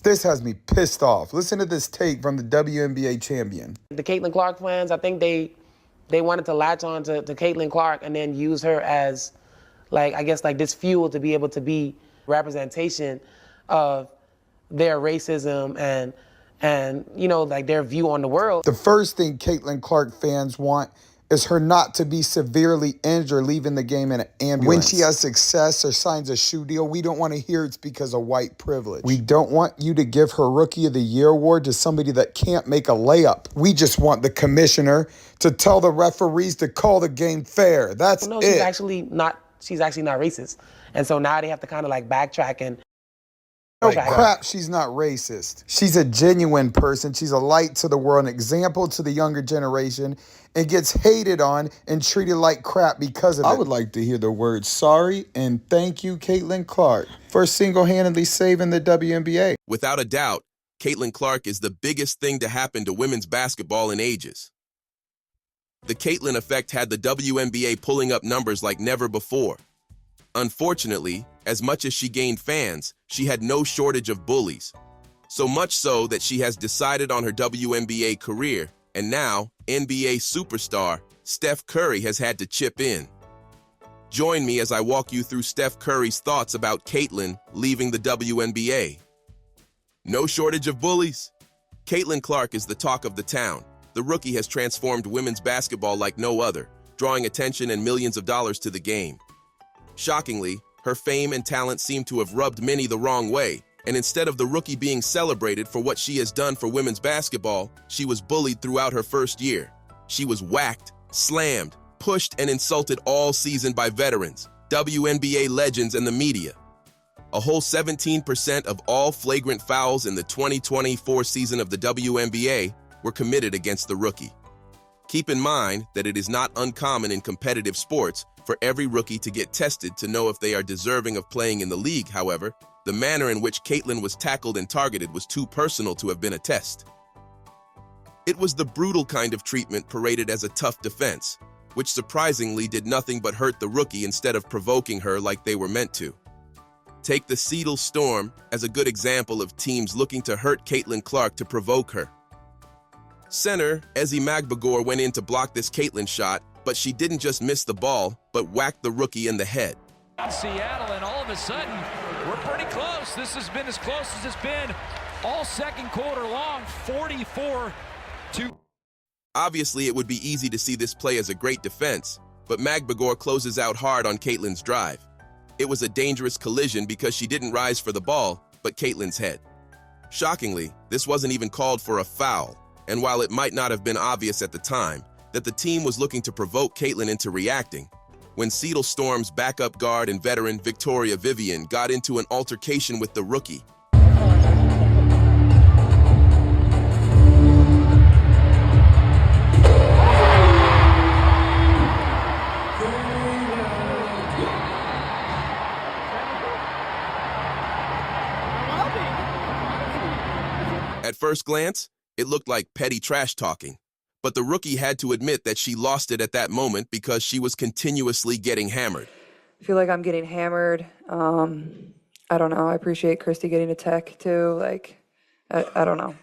This has me pissed off. Listen to this take from the WNBA champion. The Caitlyn Clark fans, I think they wanted to latch on to Caitlyn Clark and then use her as, like, I guess, like this fuel to be able to be representation of their racism and you know, like their view on the world. The first thing Caitlyn Clark fans want is her not to be severely injured leaving the game in an ambulance. When she has success or signs a shoe deal, we don't want to hear it's because of white privilege. We don't want you to give her Rookie of the Year award to somebody that can't make a layup. We just want the commissioner to tell the referees to call the game fair. That's no, it. She's actually not racist. And so now they have to kind of like backtrack and Oh crap, she's not racist. She's a genuine person. She's a light to the world, an example to the younger generation, and gets hated on and treated like crap because of it. I would like to hear the words sorry and thank you, Caitlyn Clark, for single-handedly saving the WNBA. Without a doubt, Caitlyn Clark is the biggest thing to happen to women's basketball in ages. The Caitlyn effect had the WNBA pulling up numbers like never before. Unfortunately, as much as she gained fans, she had no shortage of bullies. So much so that she has decided on her WNBA career, and now NBA superstar Steph Curry has had to chip in. Join me as I walk you through Steph Curry's thoughts about Caitlyn leaving the WNBA. No shortage of bullies? Caitlyn Clark is the talk of the town. The rookie has transformed women's basketball like no other, drawing attention and millions of dollars to the game. Shockingly, her fame and talent seem to have rubbed many the wrong way, and instead of the rookie being celebrated for what she has done for women's basketball, she was bullied throughout her first year. She was whacked, slammed, pushed, and insulted all season by veterans, WNBA legends, and the media. A whole 17% of all flagrant fouls in the 2024 season of the WNBA were committed against the rookie. Keep in mind that it is not uncommon in competitive sports for every rookie to get tested to know if they are deserving of playing in the league. However, the manner in which Caitlyn was tackled and targeted was too personal to have been a test. It was the brutal kind of treatment paraded as a tough defense, which surprisingly did nothing but hurt the rookie instead of provoking her like they were meant to. Take the Seattle Storm as a good example of teams looking to hurt Caitlyn Clark to provoke her. Center Ezi Magbegor went in to block this Caitlyn shot, but she didn't just miss the ball, but whacked the rookie in the head. Seattle, and all of a sudden, we're pretty close. This has been as close as it's been all second quarter long, 44-2. Obviously, it would be easy to see this play as a great defense, but Magbegor closes out hard on Caitlyn's drive. It was a dangerous collision because she didn't rise for the ball, but Caitlyn's head. Shockingly, this wasn't even called for a foul, and while it might not have been obvious at the time that the team was looking to provoke Caitlyn into reacting, when Seattle Storm's backup guard and veteran Victoria Vivian got into an altercation with the rookie. At first glance, it looked like petty trash talking, but the rookie had to admit that she lost it at that moment because she was continuously getting hammered. I feel like I'm getting hammered. I don't know. I appreciate Christy getting a tech too. Like, I don't know.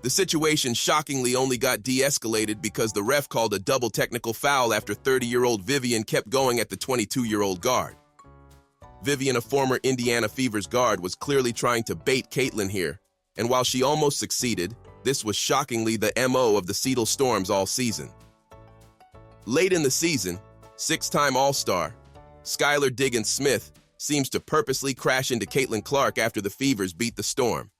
The situation shockingly only got de-escalated because the ref called a double technical foul after 30-year-old Vivian kept going at the 22-year-old guard. Vivian, a former Indiana Fever's guard, was clearly trying to bait Caitlyn here, and while she almost succeeded, this was shockingly the MO of the Seattle Storms all season. Late in the season, six-time All-Star Skylar Diggins-Smith seems to purposely crash into Caitlyn Clark after the Fevers beat the Storm.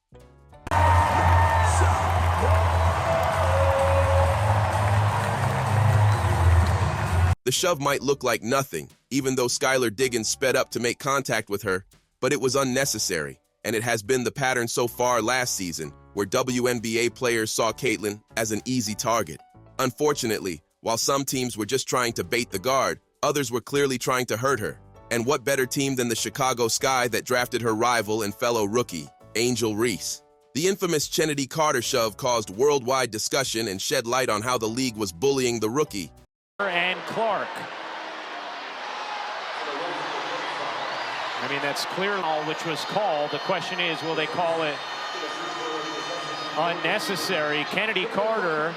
The shove might look like nothing, even though Skylar Diggins sped up to make contact with her, but it was unnecessary, and it has been the pattern so far last season, where WNBA players saw Caitlyn as an easy target. Unfortunately, while some teams were just trying to bait the guard, others were clearly trying to hurt her. And what better team than the Chicago Sky that drafted her rival and fellow rookie, Angel Reese? The infamous Chennedy Carter shove caused worldwide discussion and shed light on how the league was bullying the rookie. And Clark. I mean, that's clear, which was called. The question is, will they call it unnecessary? Kennedy Carter.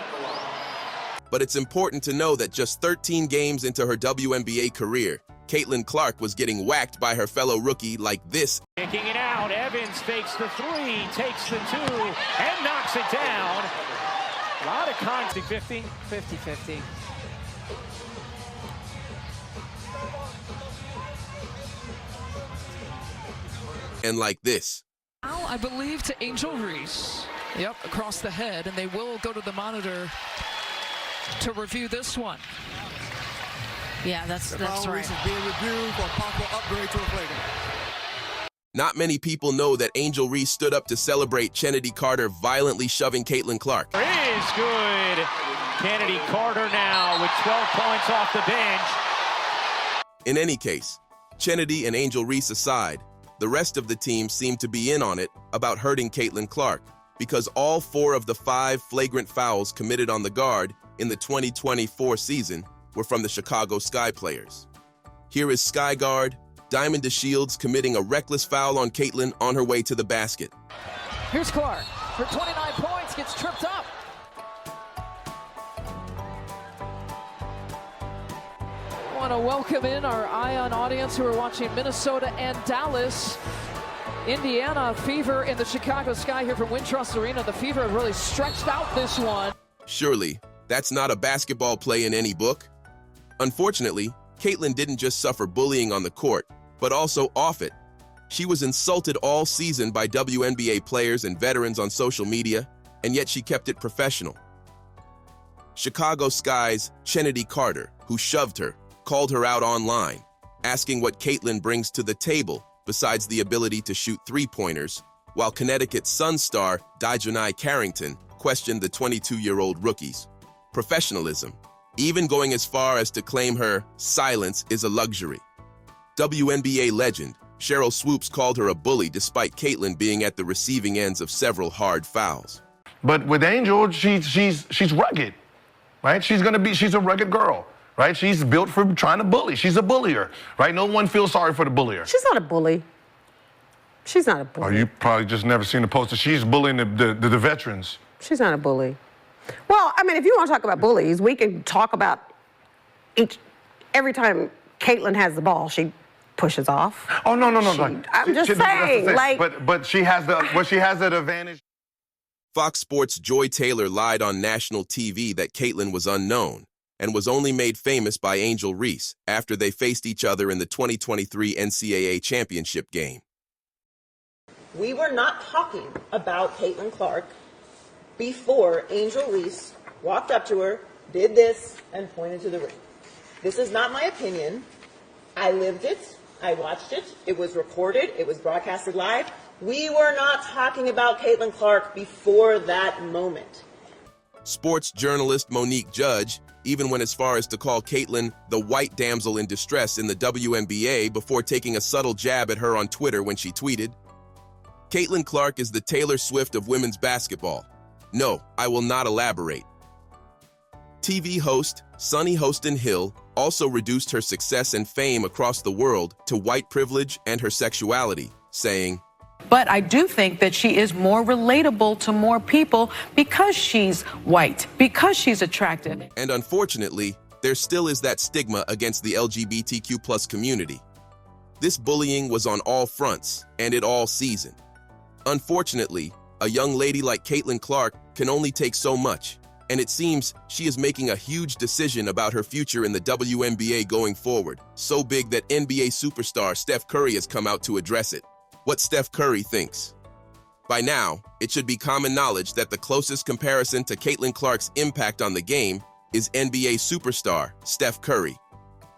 But it's important to know that just 13 games into her WNBA career, Caitlyn Clark was getting whacked by her fellow rookie like this. Kicking it out, Evans fakes the three, takes the two, and knocks it down. A lot of contact. 50-50. 50-50. And like this. Now, I believe to Angel Reese. Yep, across the head, and they will go to the monitor to review this one. Yeah, that's right. Is being reviewed for possible upgrade to a flagrant. Not many people know that Angel Reese stood up to celebrate Kennedy Carter violently shoving Caitlyn Clark. It is good. Kennedy Carter now with 12 points off the bench. In any case, Kennedy and Angel Reese aside, the rest of the team seemed to be in on it about hurting Caitlyn Clark because all 4 of the 5 flagrant fouls committed on the guard in the 2024 season were from the Chicago Sky players. Here is Sky guard Diamond DeShields committing a reckless foul on Caitlyn on her way to the basket. Here's Clark for 29 points, gets tripped up. I want to welcome in our Ion audience who are watching Minnesota and Dallas. Indiana Fever in the Chicago Sky here from Wintrust Arena. The Fever have really stretched out this one. Surely, that's not a basketball play in any book. Unfortunately, Caitlyn didn't just suffer bullying on the court, but also off it. She was insulted all season by WNBA players and veterans on social media, and yet she kept it professional. Chicago Sky's Kennedy Carter, who shoved her, called her out online, asking what Caitlyn brings to the table besides the ability to shoot three-pointers, while Connecticut Sun star Dijonai Carrington questioned the 22-year-old rookie's professionalism, even going as far as to claim her silence is a luxury. WNBA legend Cheryl Swoops called her a bully despite Caitlyn being at the receiving ends of several hard fouls. But with Angel, she's rugged, right? She's a rugged girl, right? She's built for trying to bully. She's a bullier, right? No one feels sorry for the bullier. She's not a bully. She's not a bully. Oh, you probably just never seen the poster. She's bullying the veterans. She's not a bully. Well, I mean, if you want to talk about bullies, we can talk about every time Caitlyn has the ball, she pushes off. Oh, no. I'm just saying, like... But she has that advantage. Fox Sports' Joy Taylor lied on national TV that Caitlyn was unknown and was only made famous by Angel Reese after they faced each other in the 2023 NCAA championship game. We were not talking about Caitlyn Clark before Angel Reese walked up to her, did this, and pointed to the ring. This is not my opinion. I lived it. I watched it. It was recorded. It was broadcasted live. We were not talking about Caitlyn Clark before that moment. Sports journalist Monique Judge even went as far as to call Caitlyn the white damsel in distress in the WNBA before taking a subtle jab at her on Twitter when she tweeted, "Caitlyn Clark is the Taylor Swift of women's basketball. No, I will not elaborate." TV host Sunny Hostin Hill also reduced her success and fame across the world to white privilege and her sexuality, saying, "But I do think that she is more relatable to more people because she's white, because she's attractive." And unfortunately, there still is that stigma against the LGBTQ+ community. This bullying was on all fronts, and it all season. Unfortunately, a young lady like Caitlyn Clark can only take so much, and it seems she is making a huge decision about her future in the WNBA going forward, so big that NBA superstar Steph Curry has come out to address it. What Steph Curry thinks. By now, it should be common knowledge that the closest comparison to Caitlyn Clark's impact on the game is NBA superstar Steph Curry.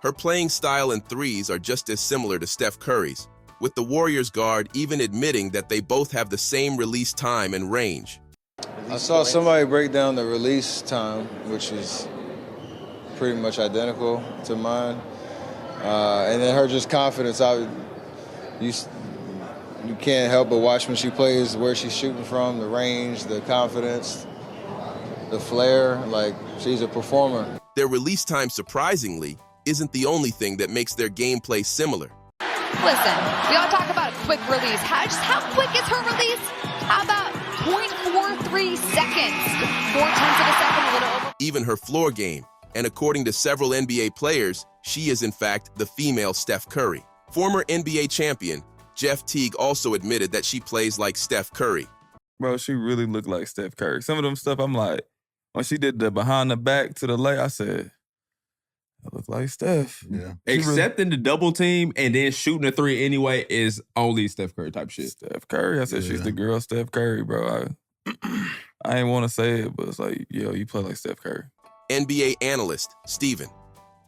Her playing style and threes are just as similar to Steph Curry's, with the Warriors guard even admitting that they both have the same release time and range. I saw somebody break down the release time, which is pretty much identical to mine. And then her just confidence. You can't help but watch when she plays, where she's shooting from, the range, the confidence, the flair. Like, she's a performer. Their release time, surprisingly, isn't the only thing that makes their gameplay similar. Listen, we all talk about a quick release. How quick is her release? How about 0.43 seconds? 0.4 of a second, a little over. Even her floor game, and according to several NBA players, she is in fact the female Steph Curry. Former NBA champion Jeff Teague also admitted that she plays like Steph Curry. Bro, she really looked like Steph Curry. Some of them stuff, I'm like, when she did the behind the back to the leg, I said, I look like Steph. Yeah. Accepting the double team and then shooting a three anyway is only Steph Curry type shit. Steph Curry. I said, she's the girl Steph Curry, bro. I ain't want to say it, but it's like, yo, you play like Steph Curry. NBA analyst Stephen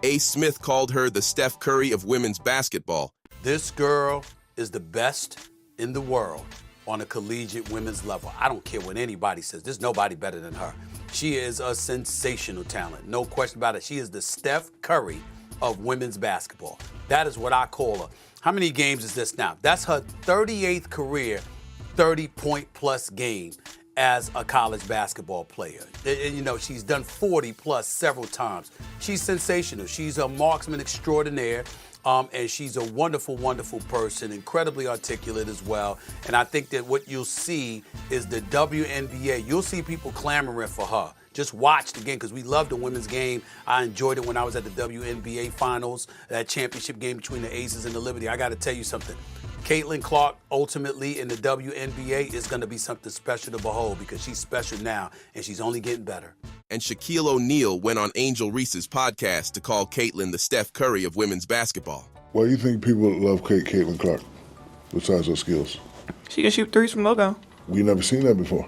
A. Smith called her the Steph Curry of women's basketball. This girl is the best in the world on a collegiate women's level. I don't care what anybody says. There's nobody better than her. She is a sensational talent. No question about it. She is the Steph Curry of women's basketball. That is what I call her. How many games is this now? That's her 38th career 30-point-plus game as a college basketball player. And, you know, she's done 40-plus several times. She's sensational. She's a marksman extraordinaire. And she's a wonderful, wonderful person, incredibly articulate as well. And I think that what you'll see is the WNBA. You'll see people clamoring for her. Just watch the game because we love the women's game. I enjoyed it when I was at the WNBA finals, that championship game between the Aces and the Liberty. I got to tell you something. Caitlyn Clark ultimately in the WNBA is going to be something special to behold because she's special now and she's only getting better. And Shaquille O'Neal went on Angel Reese's podcast to call Caitlyn the Steph Curry of women's basketball. Why do you think people love Caitlyn Clark besides her skills? She can shoot threes from logo. We never seen that before.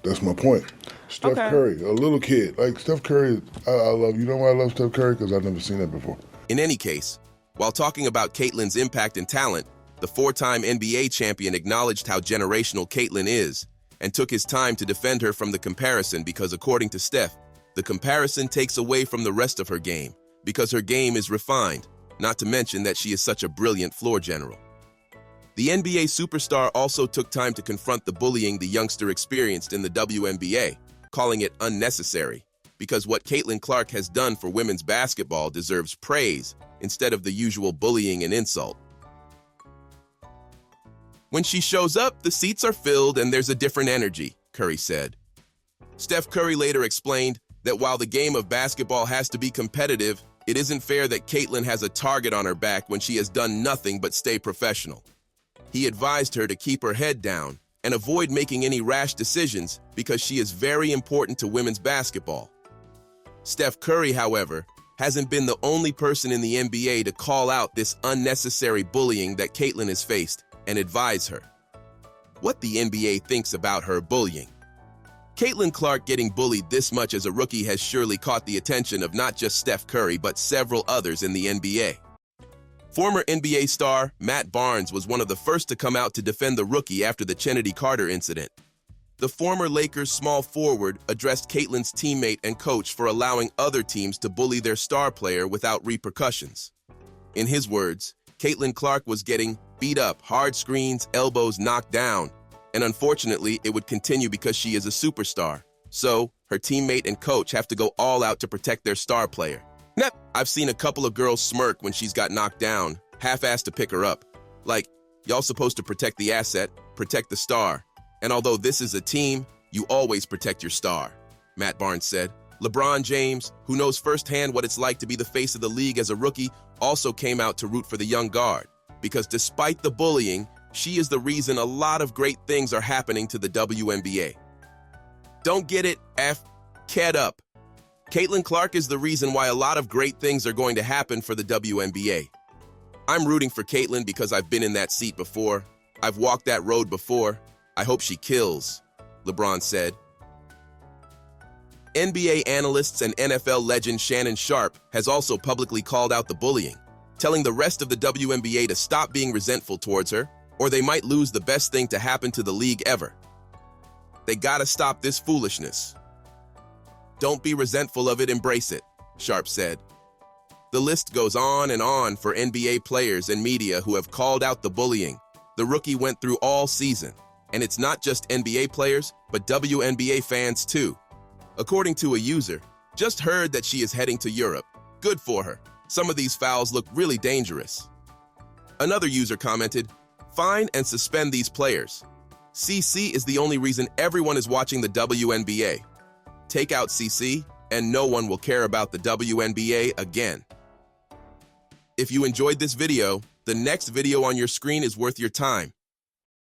That's my point. Steph Curry, a little kid. Like Steph Curry, I love. You know why I love Steph Curry? Because I've never seen that before. In any case, while talking about Caitlyn's impact and talent, the four-time NBA champion acknowledged how generational Caitlyn is and took his time to defend her from the comparison because, according to Steph, the comparison takes away from the rest of her game because her game is refined, not to mention that she is such a brilliant floor general. The NBA superstar also took time to confront the bullying the youngster experienced in the WNBA, calling it unnecessary, because what Caitlyn Clark has done for women's basketball deserves praise instead of the usual bullying and insult. When she shows up, the seats are filled and there's a different energy, Curry said. Steph Curry later explained that while the game of basketball has to be competitive, it isn't fair that Caitlyn has a target on her back when she has done nothing but stay professional. He advised her to keep her head down and avoid making any rash decisions because she is very important to women's basketball. Steph Curry, however, hasn't been the only person in the NBA to call out this unnecessary bullying that Caitlyn has faced and advise her what the NBA thinks about her bullying. Caitlyn Clark getting bullied this much as a rookie has surely caught the attention of not just Steph Curry, but several others in the NBA. Former NBA star Matt Barnes was one of the first to come out to defend the rookie after the Chennedy Carter incident. The former Lakers small forward addressed Caitlyn's teammate and coach for allowing other teams to bully their star player without repercussions. In his words, Caitlyn Clark was getting beat up, hard screens, elbows knocked down, and unfortunately, it would continue because she is a superstar. So, her teammate and coach have to go all out to protect their star player. I've seen a couple of girls smirk when she's got knocked down, half-assed to pick her up. Like, y'all supposed to protect the asset, protect the star. And although this is a team, you always protect your star, Matt Barnes said. LeBron James, who knows firsthand what it's like to be the face of the league as a rookie, also came out to root for the young guard. Because despite the bullying, she is the reason a lot of great things are happening to the WNBA. Don't get it, Ked up. Caitlyn Clark is the reason why a lot of great things are going to happen for the WNBA. I'm rooting for Caitlyn because I've been in that seat before. I've walked that road before. I hope she kills, LeBron said. NBA analysts and NFL legend Shannon Sharpe has also publicly called out the bullying, telling the rest of the WNBA to stop being resentful towards her, or they might lose the best thing to happen to the league ever. They gotta stop this foolishness. Don't be resentful of it, embrace it, Sharpe said. The list goes on and on for NBA players and media who have called out the bullying the rookie went through all season. And it's not just NBA players, but WNBA fans too. According to a user, just heard that she is heading to Europe. Good for her. Some of these fouls look really dangerous. Another user commented, "Fine and suspend these players. CC is the only reason everyone is watching the WNBA. Take out CC, and no one will care about the WNBA again." If you enjoyed this video, the next video on your screen is worth your time.